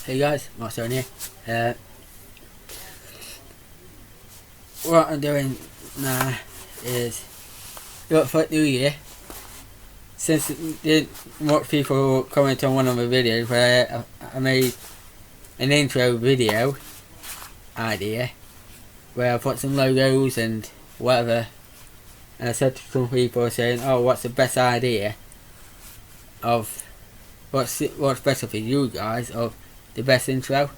Hey guys, Marcel here. What I'm doing now is for New Year. Since more people comment on one of my videos where I made an intro video idea where I put some logos and whatever, and I said to some people saying, "Oh, what's the best idea of what's better for you guys of the best intro?"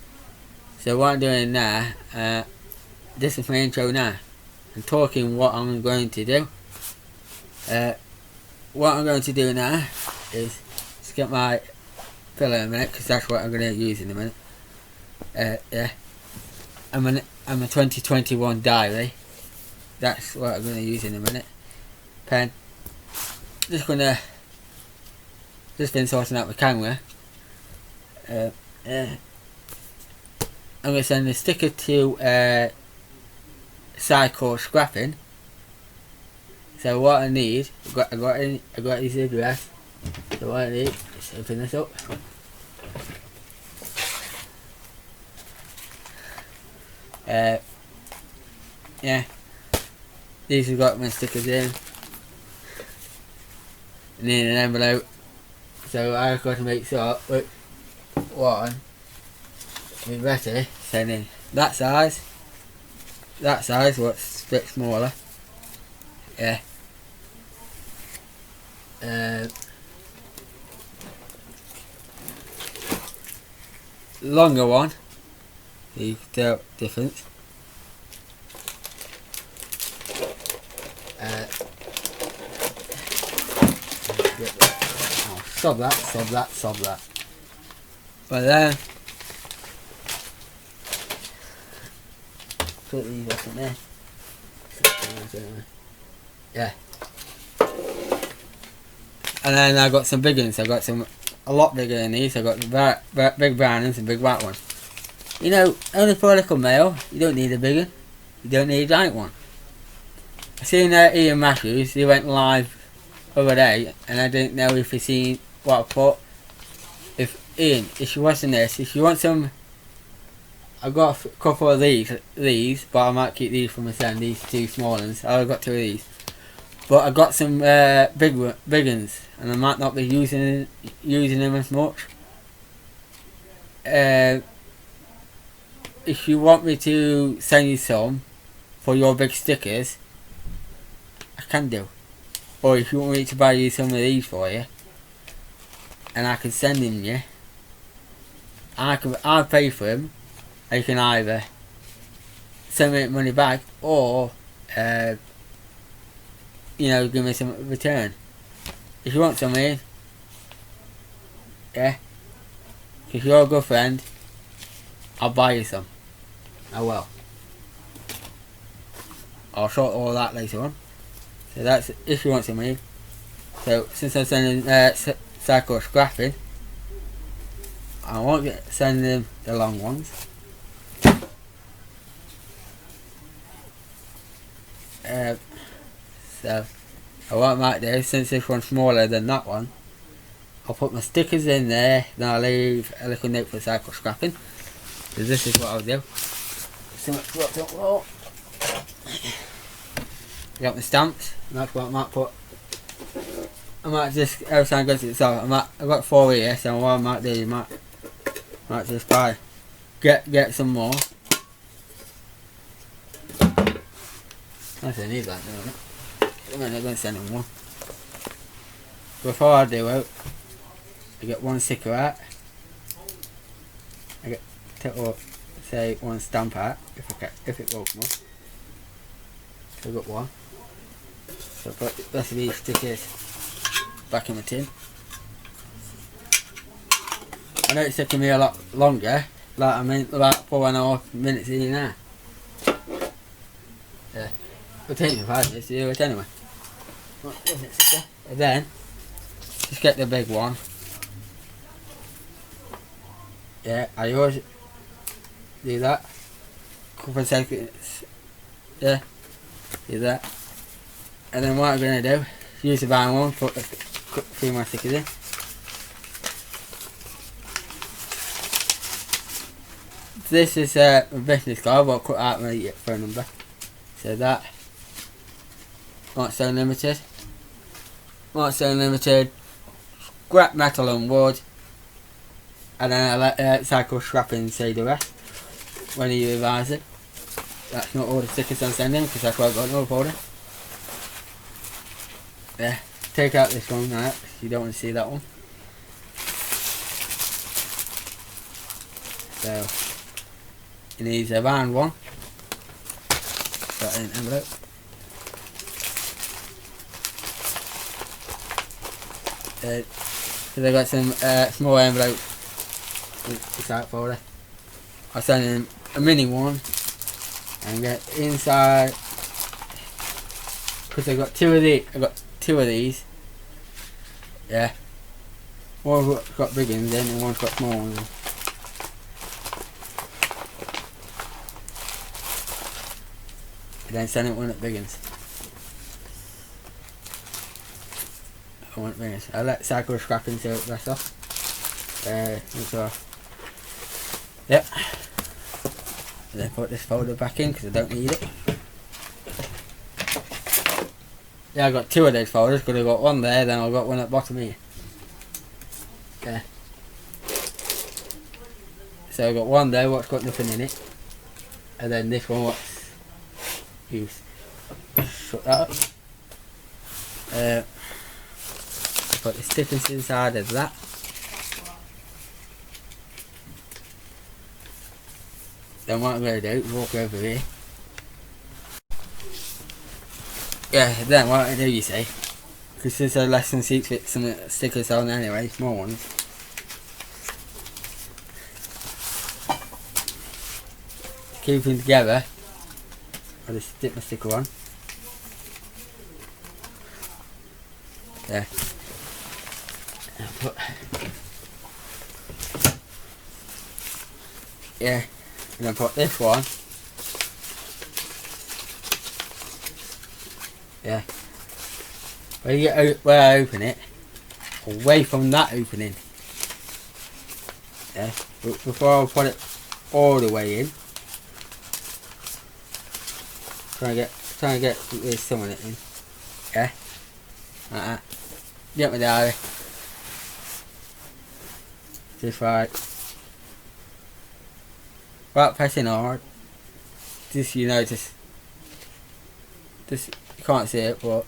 So what I'm doing now, this is my intro now. I'm talking what I'm going to do. What I'm going to do now is just get my filler in a minute, because that's what I'm going to use in a minute. Yeah, I'm a 2021 diary. That's what I'm going to use in a minute. Pen. Just been sorting out my camera. I'm going to send a sticker to Cycle Scrapping. So what I need, I got his address. So what I need is open this up. Yeah, these have got my stickers in. I need an envelope. So I've got to make sure which one is better sending that size, what's a bit smaller. Yeah. Longer one, you can tell the difference. Stop that. But then put these up in there. Yeah. And then I got some big ones. I got some a lot bigger than these. I got the big brown ones and big white ones. You know, only for a little mail, you don't need a big one. You don't need a giant one. I seen Ian Matthews. He went live over there, and I didn't know if he seen what I put. If Ian, if you're watching this, if you want some, I've got a couple of these, but I might keep these for myself. These two small ones. I've got two of these, but I got some big ones, and I might not be using them as much. If you want me to send you some for your big stickers, I can do. Or if you want me to buy you some of these for you, and I can send them you, I'll pay for them. You can either send me money back, or you know, give me some return. If you want some in, yeah, if you're a good friend, I'll buy you some. I will. I'll sort all that later on. So that's if you want some in. So since I'm sending Cycle Scrapping, I won't send them the long ones. So what I might do, since this one's smaller than that one, I'll put my stickers in there, then I'll leave a little note for Cycle Scrapping. So this is what I'll do. So much dropped up low. I got my stamps, and that's what I might put. I might just, every time I go to the store, I've got 4 here, so what I might do, you might just buy, get some more. Actually, I need that, don't I? I'm not going to send them one. Before I do it, I get one sticker out. I get, say, one stamp out, if it will come up. So I've got one. So I put the rest of these stickers back in the tin. I know it's taking me a lot longer, like I mean about 4.5 minutes in now. Yeah. It'll take me 5 minutes to do it anyway. And then just get the big one. Yeah, I always do that. Couple of seconds. Yeah, do that. And then what I'm gonna do, use the brown one, put a few more stickers in. this is a business card. I'll cut out my phone number. So that Whitestone Limited. Whitestone Limited. Scrap metal and wood. And then I cycle scrapping, say the rest when you revise it. That's not all the stickers I'm sending because that's why I've got another folder. Yeah, take out this one now because you don't want to see that one. So, it needs a round one. Got an envelope. Because I got some small envelope. This out folder. I'll send in a mini one and get inside. Because I got two of these. Yeah. One's got big ones in and one's got small ones in. And then send it one at big ones. I want big ones. I let cycle scrapping so it rest off. So, yep. And then put this folder back in because I don't need it. Yeah, I got two of those folders because I got one there, then I got one at the bottom here. Okay. So I got one there what's got nothing in it, and then this one what's used. Shut that up. Put the stickers inside of that. Then what I'm going to do is walk over here. Yeah, then what I do, you see, because there's a less than 6 feet some stickers on anyway, small ones. Keep them together. I'll just stick my sticker on. There. And put. Yeah. And then put this one. Yeah. Where I open it, away from that opening. Yeah. But before I put it all the way in, try and get some of it in. Yeah. Like that. Get my diary. Just right. Without pressing hard. Just, you know, just you can't see it, but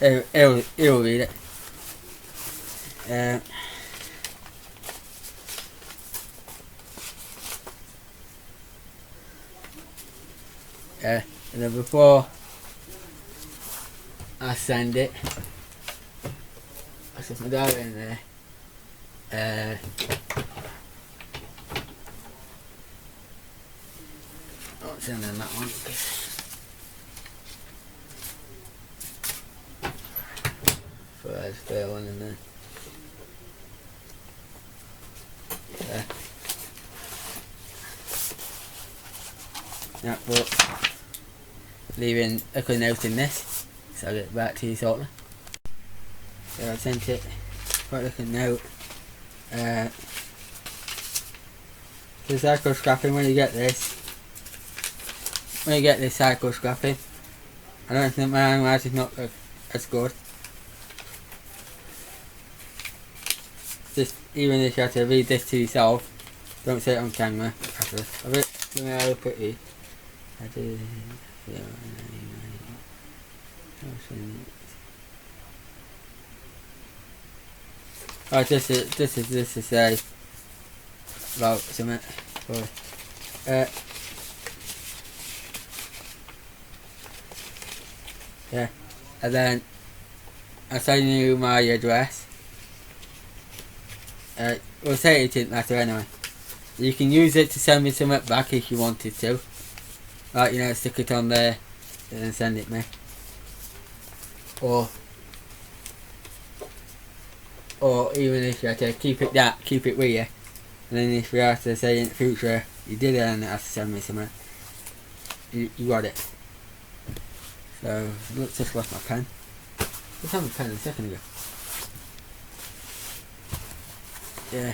it'll read it. Yeah, and then before I send it, I put my diary in there. Not sending that one. So I just put one in there. Yeah. Yeah, but leaving a quick note in this, so I'll get back to you shortly. So I sent it, quite a quick note. The cycle scrapping, when you get this cycle scrapping, I don't think my handwriting is not as good. Just even if you have to read this to yourself, don't say it on camera. Let me have a put you. Oh, this is to say about something. Yeah, and then I'll send you my address. We'll say it didn't matter anyway. You can use it to send me something back if you wanted to. Like, you know, stick it on there and then send it me. Or even if you have to keep it with you. And then if you have to say in the future you did it and have to send me something, you got it. So, let's just lost my pen. I was having a pen a second ago. Yeah.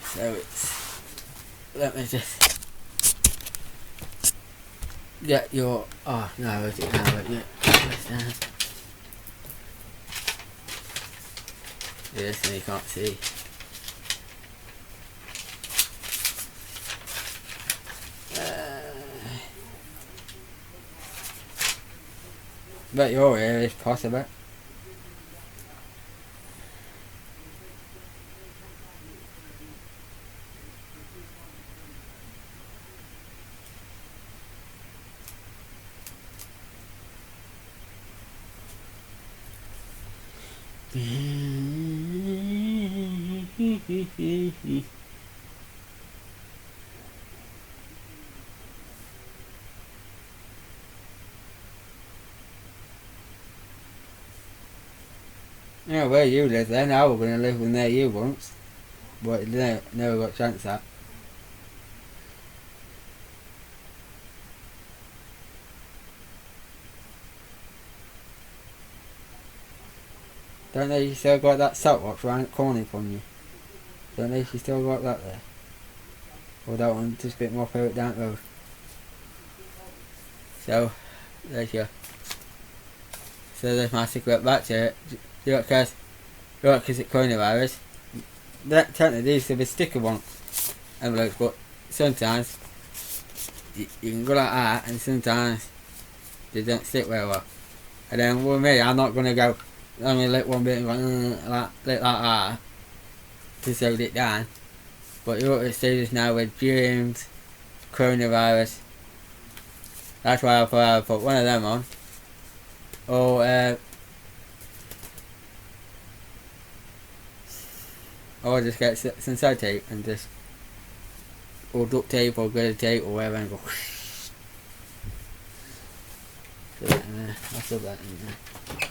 So let me just get your. Oh no, is it now? Let me press down. Yes, and you can't see. But your ear is possible. Yeah, where you live then, I was going to live near you once, but never got a chance at. Don't they you still got that salt box round the corner from you? Don't they you still got that there? Or that one just a bit more further down the road? So, there's your. So there's my cigarette back to it. You got because it's coronavirus. That technically these are the sticker one envelopes, but sometimes you can go like that, and sometimes they don't stick very well. And then with me, I'm not gonna go. I'm gonna lick one bit and go lick like that to hold it down. But you what it says now with germs, coronavirus. That's why I thought I'd put one of them on. Or just get some side tape and just, or duct tape or glitter tape or whatever and go. Put that in there. I'll put that in there.